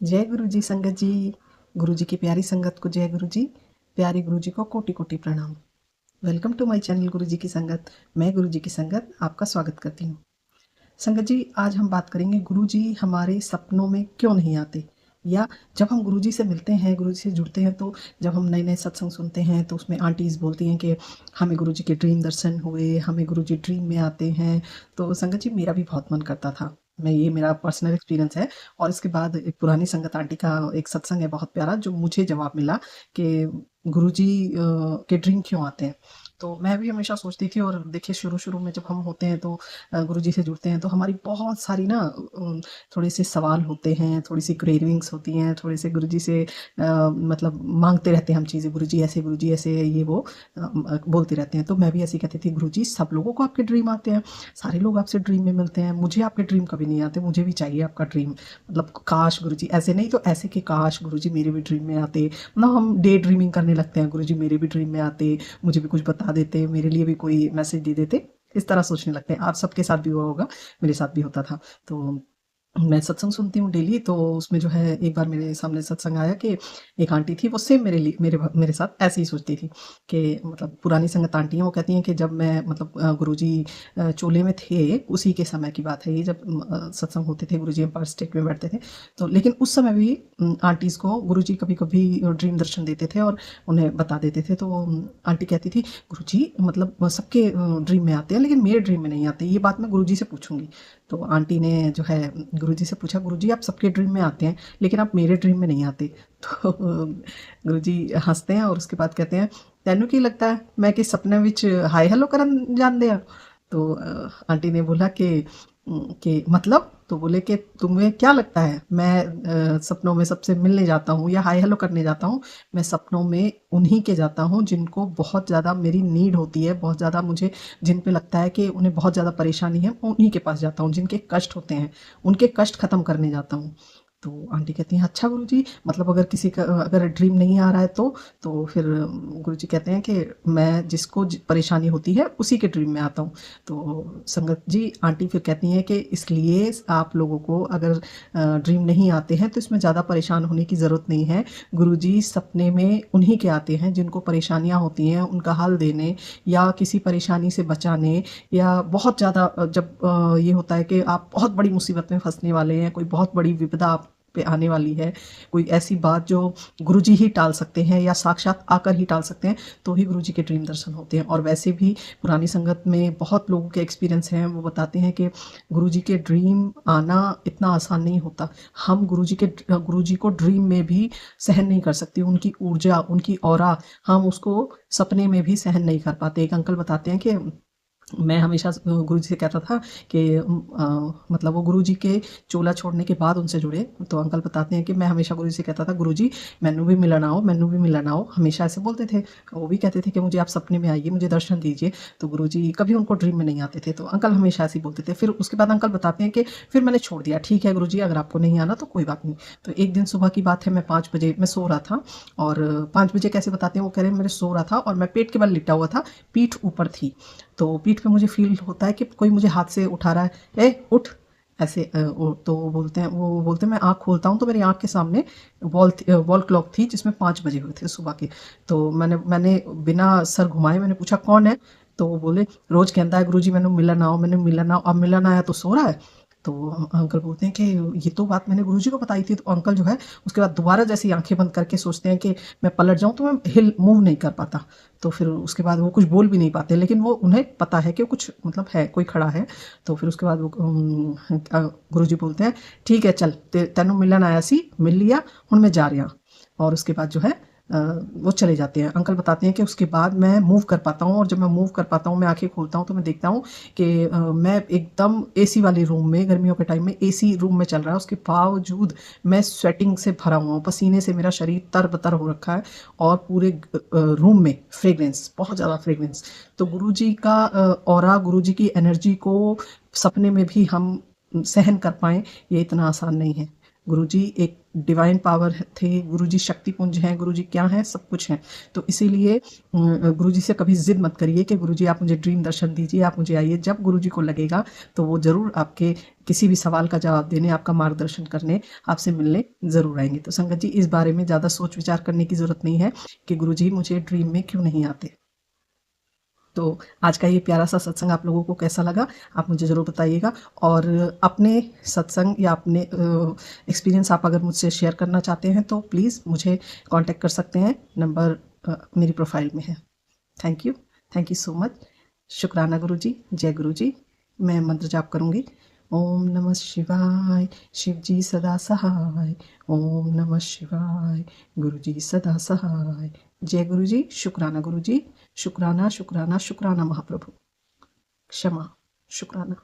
जय गुरु जी संगत जी। गुरु जी की प्यारी संगत को जय गुरु जी। प्यारे गुरु जी को कोटि कोटि प्रणाम। वेलकम टू माय चैनल गुरु जी की संगत। मैं गुरु जी की संगत आपका स्वागत करती हूँ। संगत जी, आज हम बात करेंगे गुरु जी हमारे सपनों में क्यों नहीं आते, या जब हम गुरु जी से मिलते हैं, गुरु जी से जुड़ते हैं, तो जब हम नए नए सत्संग सुनते हैं तो उसमें आंटीज़ बोलती हैं कि हमें गुरु जी के ड्रीम दर्शन हुए, हमें गुरु जी ड्रीम में आते हैं। तो संगत जी, मेरा भी बहुत मन करता था। मैं ये मेरा पर्सनल एक्सपीरियंस है। और इसके बाद एक पुरानी संगत आंटी का एक सत्संग है बहुत प्यारा, जो मुझे जवाब मिला कि गुरु जी के ड्रीम क्यों आते हैं। तो मैं भी हमेशा सोचती थी। और देखिए, शुरू शुरू में जब हम होते हैं तो गुरु जी से जुड़ते हैं तो हमारी बहुत सारी ना थोड़े से सवाल होते हैं, थोड़ी सी क्रेविंग्स होती हैं, थोड़े से गुरु जी से मतलब मांगते रहते हैं हम चीज़ें, गुरु जी ऐसे ये वो बोलते रहते हैं। तो मैं भी ऐसे ही कहती थी, गुरु जी सब लोगों को आपके ड्रीम आते हैं, सारे लोग आपसे ड्रीम में मिलते हैं, मुझे आपके ड्रीम कभी नहीं आते, मुझे भी चाहिए आपका ड्रीम। मतलब काश गुरु जी ऐसे नहीं तो ऐसे कि काश गुरु जी मेरे भी ड्रीम में आते। मतलब हम डे ड्रीमिंग करने लगते हैं, गुरु जी मेरे भी ड्रीम में आते, मुझे भी कुछ बता देते, मेरे लिए भी कोई मैसेज दे देते। इस तरह सोचने लगते हैं। आप सबके साथ भी हुआ होगा, मेरे साथ भी होता था। तो मैं सत्संग सुनती हूँ डेली, तो उसमें जो है एक बार मेरे सामने सत्संग आया कि एक आंटी थी, वो सेम मेरे लिए मेरे साथ ऐसे ही सोचती थी कि मतलब पुरानी संगत आंटी हैं, वो कहती हैं कि जब मैं मतलब गुरुजी चोले में थे उसी के समय की बात है ये, जब सत्संग होते थे, गुरुजी एम्पायर स्टेट में बैठते थे। तो लेकिन उस समय भी आंटीज़ को गुरुजी कभी कभी ड्रीम दर्शन देते थे और उन्हें बता देते थे। तो आंटी कहती थी, गुरुजी मतलब सबके ड्रीम में आते हैं लेकिन मेरे ड्रीम में नहीं आते, ये बात मैं गुरुजी से पूछूंगी। तो आंटी ने जो है गुरुजी से पूछा, गुरुजी आप सबके ड्रीम में आते हैं लेकिन आप मेरे ड्रीम में नहीं आते। तो गुरुजी हंसते हैं और उसके बाद कहते हैं, तैनू की लगता है मैं कि सपने विच हाय हेलो करन जांदे आ। तो आंटी ने बोला कि मतलब, तो बोले कि तुम्हें क्या लगता है मैं सपनों में सबसे मिलने जाता हूँ या हाय हेलो करने जाता हूँ। मैं सपनों में उन्हीं के जाता हूँ जिनको बहुत ज़्यादा मेरी नीड होती है, बहुत ज़्यादा मुझे, जिन पे लगता है कि उन्हें बहुत ज़्यादा परेशानी है, उन्हीं के पास जाता हूँ। जिनके कष्ट होते हैं उनके कष्ट ख़त्म करने जाता हूँ। तो आंटी कहती हैं, अच्छा गुरुजी, मतलब अगर किसी का अगर ड्रीम नहीं आ रहा है तो फिर गुरुजी कहते हैं कि मैं जिसको परेशानी होती है उसी के ड्रीम में आता हूँ। तो संगत जी, आंटी फिर कहती हैं कि इसलिए आप लोगों को अगर ड्रीम नहीं आते हैं तो इसमें ज़्यादा परेशान होने की ज़रूरत नहीं है। गुरुजी सपने में उन्हीं के आते हैं जिनको परेशानियाँ होती हैं, उनका हल देने या किसी परेशानी से बचाने, या बहुत ज़्यादा जब ये होता है कि आप बहुत बड़ी मुसीबत में फंसने वाले हैं, कोई बहुत बड़ी विपदा आप पे आने वाली है, कोई ऐसी बात जो गुरुजी ही टाल सकते हैं या साक्षात आकर ही टाल सकते हैं, तो ही गुरुजी के ड्रीम दर्शन होते हैं। और वैसे भी पुरानी संगत में बहुत लोगों के एक्सपीरियंस हैं, वो बताते हैं कि गुरुजी के ड्रीम आना इतना आसान नहीं होता। हम गुरुजी को ड्रीम में भी सहन नहीं कर सकते। उनकी ऊर्जा, उनकी ऑरा, हम उसको सपने में भी सहन नहीं कर पाते। एक अंकल बताते हैं कि मैं हमेशा गुरुजी से कहता था कि मतलब वो गुरुजी के चोला छोड़ने के बाद उनसे जुड़े। तो अंकल बताते हैं कि मैं हमेशा गुरुजी से कहता था, गुरुजी मैनू भी मिलन आओ, मैनू भी मिलन आओ। हमेशा ऐसे बोलते थे। वो भी कहते थे कि मुझे आप सपने में आइए, मुझे दर्शन दीजिए। तो गुरुजी कभी उनको ड्रीम में नहीं आते थे। तो अंकल हमेशा ऐसे ही बोलते थे। फिर उसके बाद अंकल बताते हैं कि फिर मैंने छोड़ दिया, ठीक है गुरुजी, अगर आपको नहीं आना तो कोई बात नहीं। तो एक दिन सुबह की बात है, मैं 5 बजे मैं सो रहा था। और 5 बजे कैसे बताते हैं, वो कह रहे हैं मेरे सो रहा था और मैं पेट के बल लिटा हुआ था, पीठ ऊपर थी। तो पीठ पे मुझे फील होता है कि कोई मुझे हाथ से उठा रहा है, ए उठ, ऐसे। तो वो बोलते हैं मैं आँख खोलता हूँ तो मेरी आँख के सामने वॉल क्लॉक थी जिसमें 5 बजे हुए थे सुबह के। तो मैंने बिना सर घुमाए मैंने पूछा, कौन है? तो वो बोले, रोज कहता है गुरुजी मैंने मिलन आओ, मैंने मिलन आओ, अब मिलन आया तो सो रहा है। तो अंकल बोलते हैं कि ये तो बात मैंने गुरुजी को बताई थी। तो अंकल जो है उसके बाद दोबारा जैसी आंखें बंद करके सोचते हैं कि मैं पलट जाऊं, तो मैं हिल मूव नहीं कर पाता। तो फिर उसके बाद वो कुछ बोल भी नहीं पाते, लेकिन वो उन्हें पता है कि कुछ मतलब है, कोई खड़ा है। तो फिर उसके बाद वो गुरुजी बोलते हैं, ठीक है चल, तेनू मिलन आया सी, मिल लिया, हुण मैं जा रहा। और उसके बाद जो है वो चले जाते हैं। अंकल बताते हैं कि उसके बाद मैं मूव कर पाता हूँ, और जब मैं मूव कर पाता हूँ, मैं आंखें खोलता हूँ तो मैं देखता हूँ कि मैं एकदम एसी वाले रूम में, गर्मियों के टाइम में एसी रूम में चल रहा है, उसके बावजूद मैं स्वेटिंग से भरा हुआ हूँ, पसीने से मेरा शरीर तर-बतर हो रखा है। और पूरे रूम में फ्रेग्रेंस, बहुत ज़्यादा फ्रेग्रेंस। तो गुरुजी का ऑरा, गुरुजी की एनर्जी को सपने में भी हम सहन कर पाएँ, ये इतना आसान नहीं है। गुरुजी एक डिवाइन पावर थे, गुरुजी शक्ति पुंज हैं, गुरुजी क्या हैं, सब कुछ हैं। तो इसीलिए गुरुजी से कभी ज़िद मत करिए कि गुरुजी आप मुझे ड्रीम दर्शन दीजिए, आप मुझे आइए। जब गुरुजी को लगेगा तो वो ज़रूर आपके किसी भी सवाल का जवाब देने, आपका मार्गदर्शन करने, आपसे मिलने ज़रूर आएंगे। तो संगत जी, इस बारे में ज़्यादा सोच विचार करने की ज़रूरत नहीं है कि गुरुजी मुझे ड्रीम में क्यों नहीं आते। तो आज का ये प्यारा सा सत्संग आप लोगों को कैसा लगा, आप मुझे ज़रूर बताइएगा। और अपने सत्संग या अपने एक्सपीरियंस आप अगर मुझसे शेयर करना चाहते हैं तो प्लीज़ मुझे कांटेक्ट कर सकते हैं, नंबर मेरी प्रोफाइल में है। Thank you so much. शुक्राना गुरुजी, जय गुरुजी। मैं मंत्र जाप करूँगी। ओम नमः शिवाय, शिव जी सदा सहाय। ओम नमः शिवाय, गुरु जी सदा सहाय। जय गुरु जी, शुक्राना गुरु जी, शुक्राना शुक्राना शुक्राना महाप्रभु। क्षमा, शुक्राना।